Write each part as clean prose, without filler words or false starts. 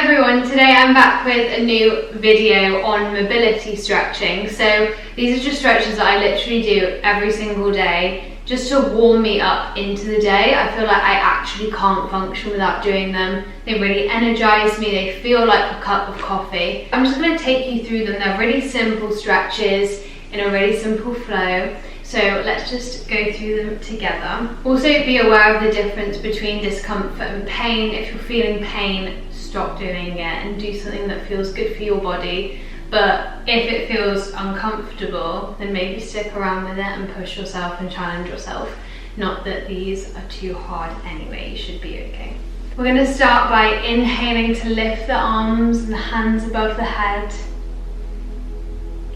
everyone, today I'm back with a new video on mobility stretching. So these are just stretches that I literally do every single day just to warm me up into the day. I feel like I actually can't function without doing them. They really energize me, they feel like a cup of coffee. I'm just going to take you through them. They're really simple stretches in a really simple flow. So let's just go through them together. Also be aware of the difference between discomfort and pain. If you're feeling pain, stop doing it and do something that feels good for your body. But if it feels uncomfortable, then maybe stick around with it and push yourself and challenge yourself. Not that these are too hard anyway, you should be okay. We're going to start by inhaling to lift the arms and the hands above the head.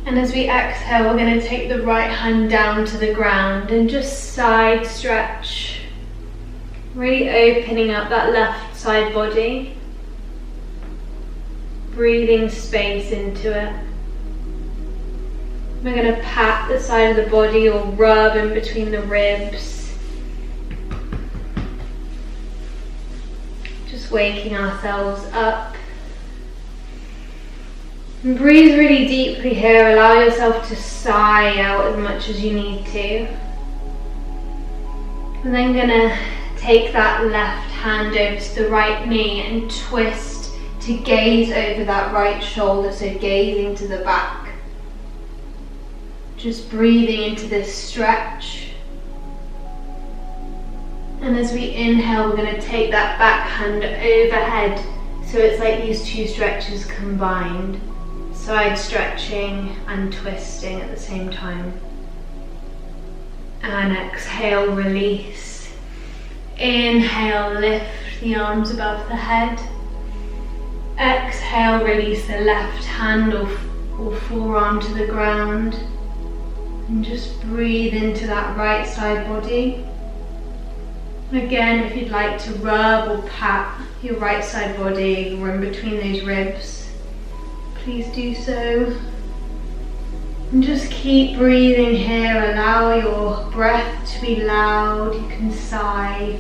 And as we exhale, we're going to take the right hand down to the ground and just side stretch, really opening up that left side body, breathing space into it. We're going to pat the side of the body or rub in between the ribs, just waking ourselves up. And breathe really deeply here. Allow yourself to sigh out as much as you need to. And then gonna take that left hand over to the right knee and twist to gaze over that right shoulder, so gazing to the back. Just breathing into this stretch. And as we inhale, we're gonna take that back hand overhead, so it's like these two stretches combined. Side stretching and twisting at the same time. And exhale, release. Inhale, lift the arms above the head. Exhale, release the left hand or forearm to the ground. And just breathe into that right side body. Again, if you'd like to rub or pat your right side body or in between those ribs, please do so. And just keep breathing here. Allow your breath to be loud. You can sigh.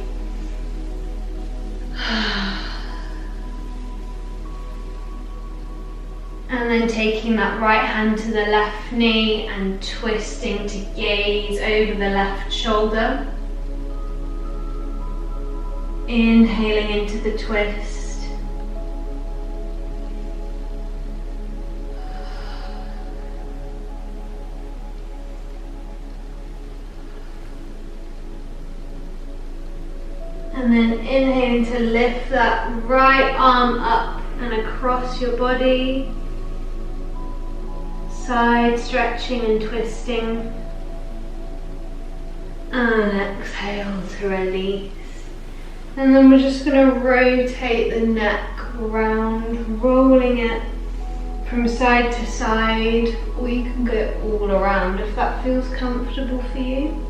And then taking that right hand to the left knee and twisting to gaze over the left shoulder. Inhaling into the twist. And then inhaling to lift that right arm up and across your body. Side stretching and twisting. And exhale to release. And then we're just going to rotate the neck around, rolling it from side to side, or you can go all around if that feels comfortable for you.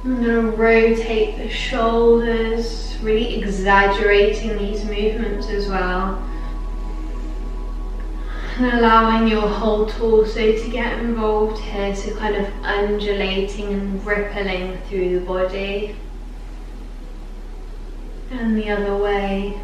I'm going to rotate the shoulders, really exaggerating these movements as well. And allowing your whole torso to get involved here, so kind of undulating and rippling through the body. And the other way.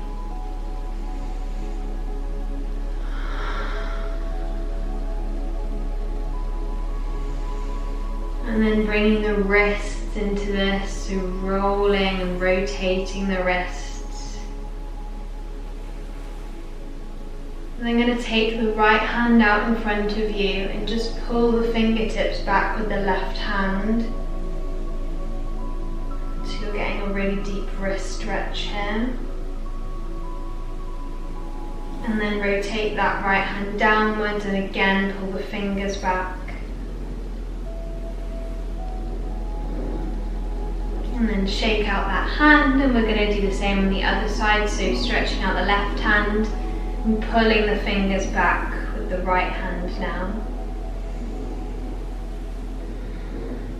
And then bringing the wrists into this, so rolling and rotating the wrists. And I'm going to take the right hand out in front of you and just pull the fingertips back with the left hand. So you're getting a really deep wrist stretch here. And then rotate that right hand downwards and again pull the fingers back. And then shake out that hand, and we're going to do the same on the other side, so stretching out the left hand and pulling the fingers back with the right hand now.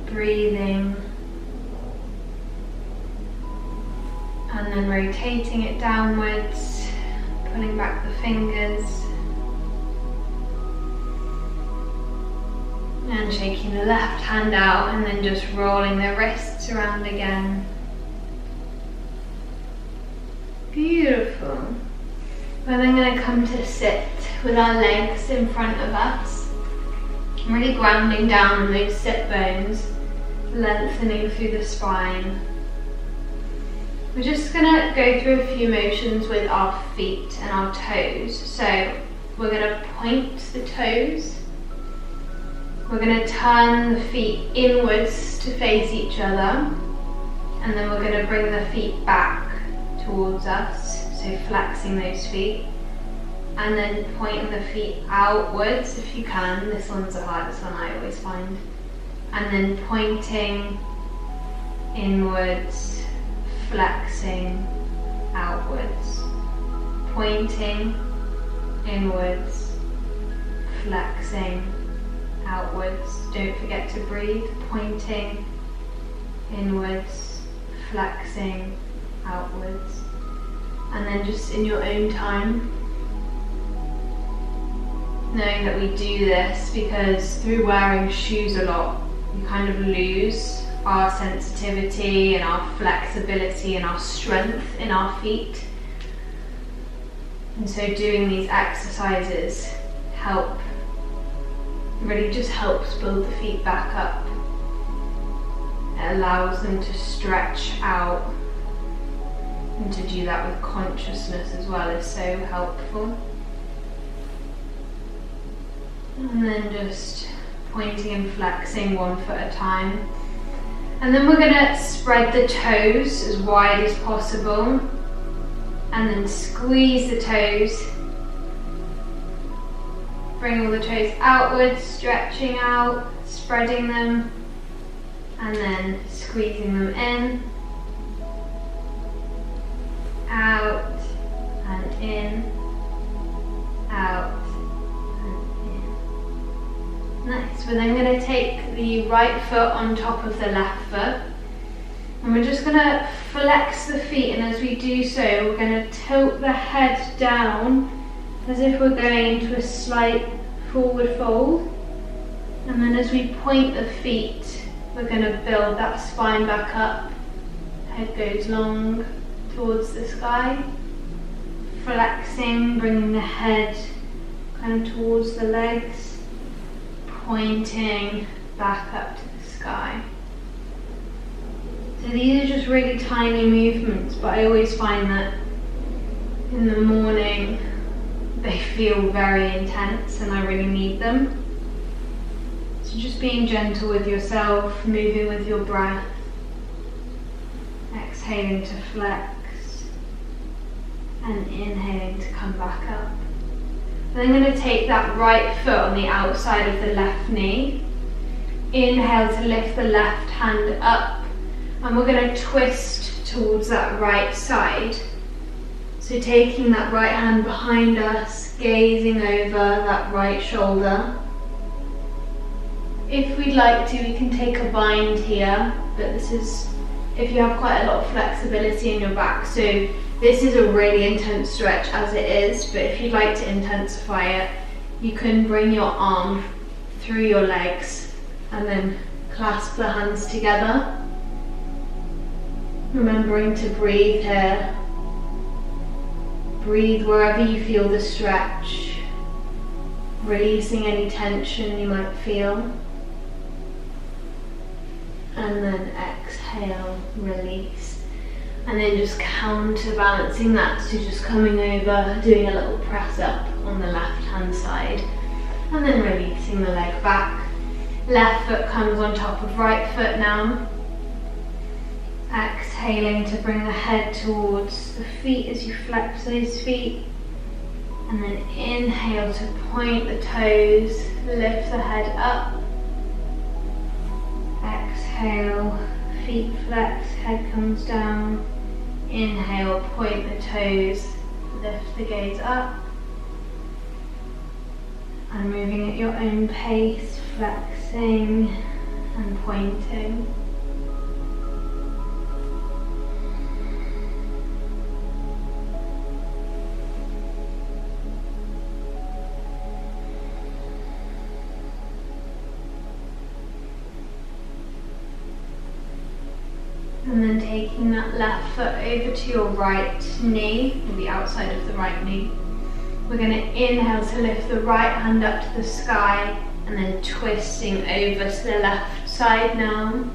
Breathing. And then rotating it downwards, pulling back the fingers. And shaking the left hand out and then just rolling the wrists around again. Beautiful. We're then going to come to sit with our legs in front of us. Really grounding down on those sit bones, lengthening through the spine. We're just going to go through a few motions with our feet and our toes. So we're going to point the toes. We're going to turn the feet inwards to face each other. And then we're going to bring the feet back towards us. So flexing those feet. And then pointing the feet outwards if you can. This one's the hardest one, I always find. And then pointing inwards, flexing outwards. Pointing inwards, flexing outwards. Don't forget to breathe. Pointing inwards, flexing outwards. And then just in your own time, knowing that we do this because through wearing shoes a lot, we kind of lose our sensitivity and our flexibility and our strength in our feet. And so doing these exercises really just helps build the feet back up. It allows them to stretch out, and to do that with consciousness as well is so helpful. And then just pointing and flexing one foot at a time. And then we're going to spread the toes as wide as possible. And then squeeze the toes. Bring all the toes outwards, stretching out, spreading them. And then squeezing them in. Out and in. Out. Nice. We're then going to take the right foot on top of the left foot, and we're just going to flex the feet, and as we do so we're going to tilt the head down as if we're going into a slight forward fold, and then as we point the feet we're going to build that spine back up. Head goes long towards the sky, flexing, bringing the head kind of towards the legs, pointing back up to the sky. So these are just really tiny movements, but I always find that in the morning they feel very intense and I really need them. So just being gentle with yourself, moving with your breath, exhaling to flex and inhaling to come back up. Then I'm going to take that right foot on the outside of the left knee. Inhale to lift the left hand up, and we're going to twist towards that right side. So taking that right hand behind us, gazing over that right shoulder. If we'd like to, we can take a bind here, but this is if you have quite a lot of flexibility in your back. So this is a really intense stretch as it is, but if you'd like to intensify it, you can bring your arm through your legs and then clasp the hands together. Remembering to breathe here. Breathe wherever you feel the stretch, releasing any tension you might feel. And then exhale, release. And then just counterbalancing that, so just coming over, doing a little press up on the left hand side, and then releasing the leg back. Left foot comes on top of right foot now. Exhaling to bring the head towards the feet as you flex those feet. And then inhale to point the toes, lift the head up. Exhale, feet flex, head comes down. Inhale, point the toes, lift the gaze up. And moving at your own pace, flexing and pointing. And then taking that left foot over to your right knee, or the outside of the right knee. We're going to inhale to lift the right hand up to the sky, and then twisting over to the left side now.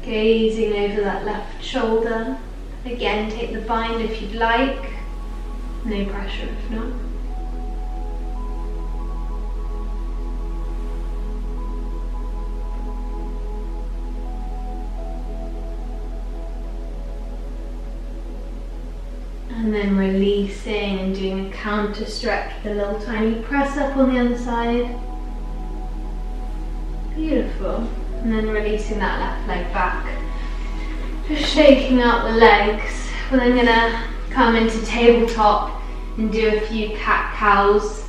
Gazing over that left shoulder. Again, take the bind if you'd like. No pressure if not. And then releasing and doing a counter stretch with a little tiny press up on the other side. Beautiful. And then releasing that left leg back. Just shaking out the legs. We're then gonna come into tabletop and do a few cat-cows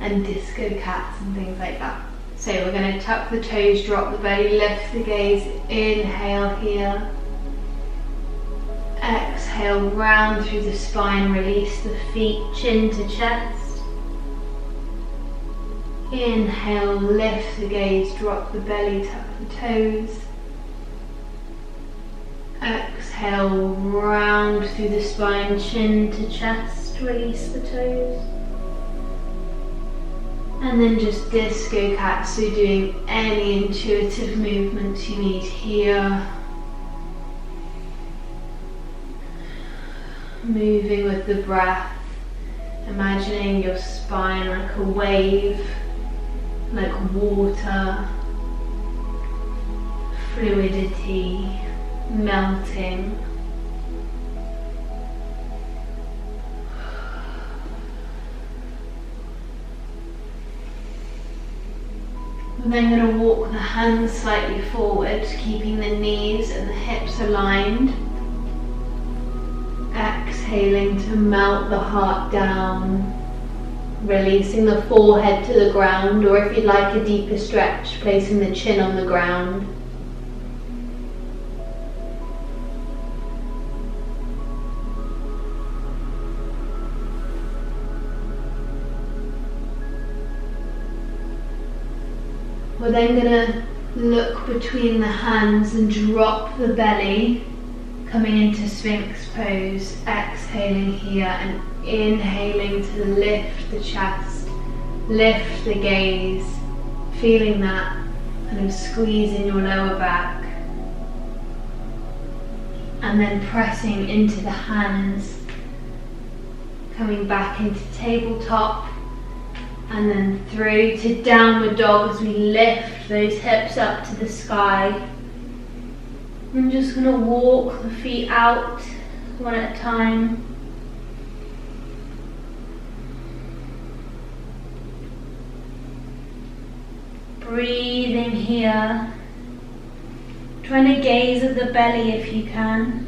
and disco cats and things like that. So we're gonna tuck the toes, drop the belly, lift the gaze, inhale here. Exhale, round through the spine, release the feet, chin to chest. Inhale, lift the gaze, drop the belly, tuck the toes. Exhale, round through the spine, chin to chest, release the toes. And then just disco cat, so doing any intuitive movements you need here. Moving with the breath, imagining your spine like a wave, like water, fluidity, melting. We're then going to walk the hands slightly forward, keeping the knees and the hips aligned. Exhaling to melt the heart down, releasing the forehead to the ground, or if you'd like a deeper stretch, placing the chin on the ground. We're then going to look between the hands and drop the belly, coming into Sphinx pose, exhaling here and inhaling to lift the chest, lift the gaze, feeling that kind of squeeze in your lower back. And then pressing into the hands, coming back into tabletop, and then through to downward dog as we lift those hips up to the sky. I'm just going to walk the feet out one at a time. Breathing here. Trying to gaze at the belly if you can.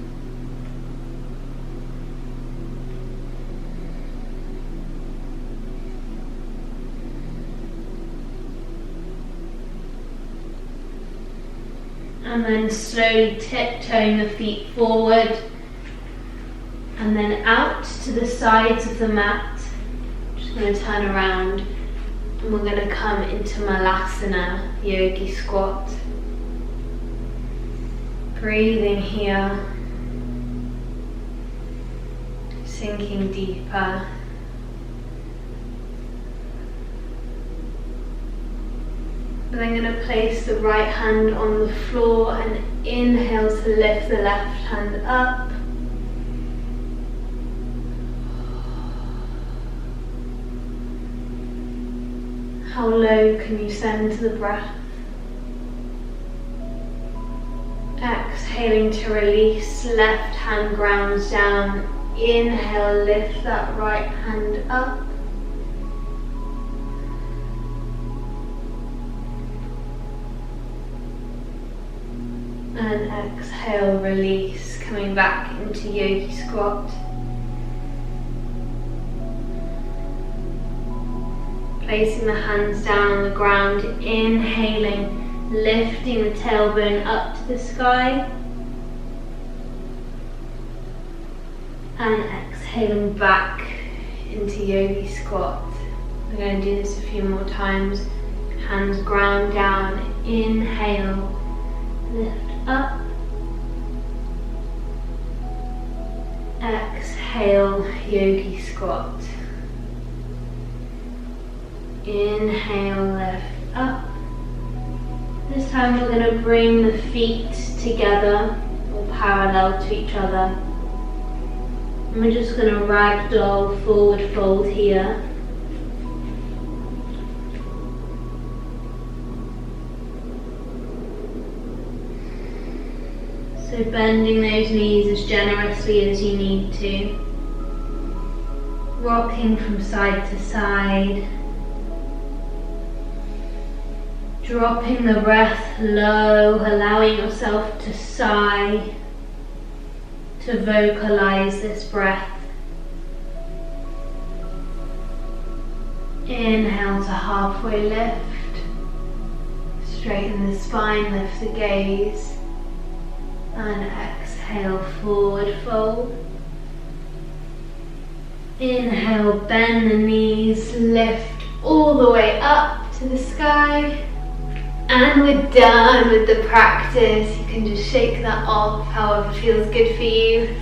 And then slowly tiptoeing the feet forward and then out to the sides of the mat. Just going to turn around and we're going to come into Malasana, Yogi squat. Breathing here, sinking deeper. We're then going to place the right hand on the floor and inhale to lift the left hand up. How low can you send the breath? Exhaling to release, left hand grounds down. Inhale, lift that right hand up. And exhale, release, coming back into Yogi squat. Placing the hands down on the ground, inhaling, lifting the tailbone up to the sky. And exhaling back into Yogi squat. We're going to do this a few more times. Hands ground down, inhale, lift up. This time we're going to bring the feet together or parallel to each other. And we're just going to ragdoll forward fold here. So bending those knees as generously as you need to. Rocking from side to side. Dropping the breath low, allowing yourself to sigh, to vocalize this breath. Inhale to halfway lift. Straighten the spine, lift the gaze. And exhale, forward fold. Inhale, bend the knees, lift all the way up to the sky. And we're done with the practice. You can just shake that off however feels good for you.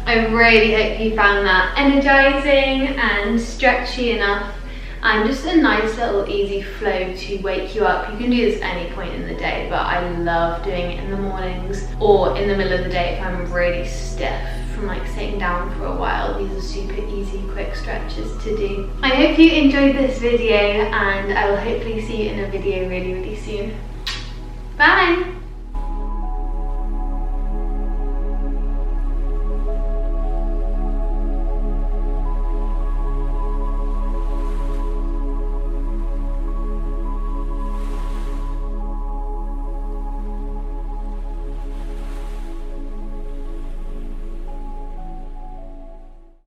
I really hope you found that energizing and stretchy enough, and just a nice little easy flow to wake you up. You can do this any point in the day, but I love doing it in the mornings or in the middle of the day if I'm really stiff from like sitting down for a while. These are super easy, quick stretches to do. I hope you enjoyed this video, and I will hopefully see you in a video really, really soon. Bye!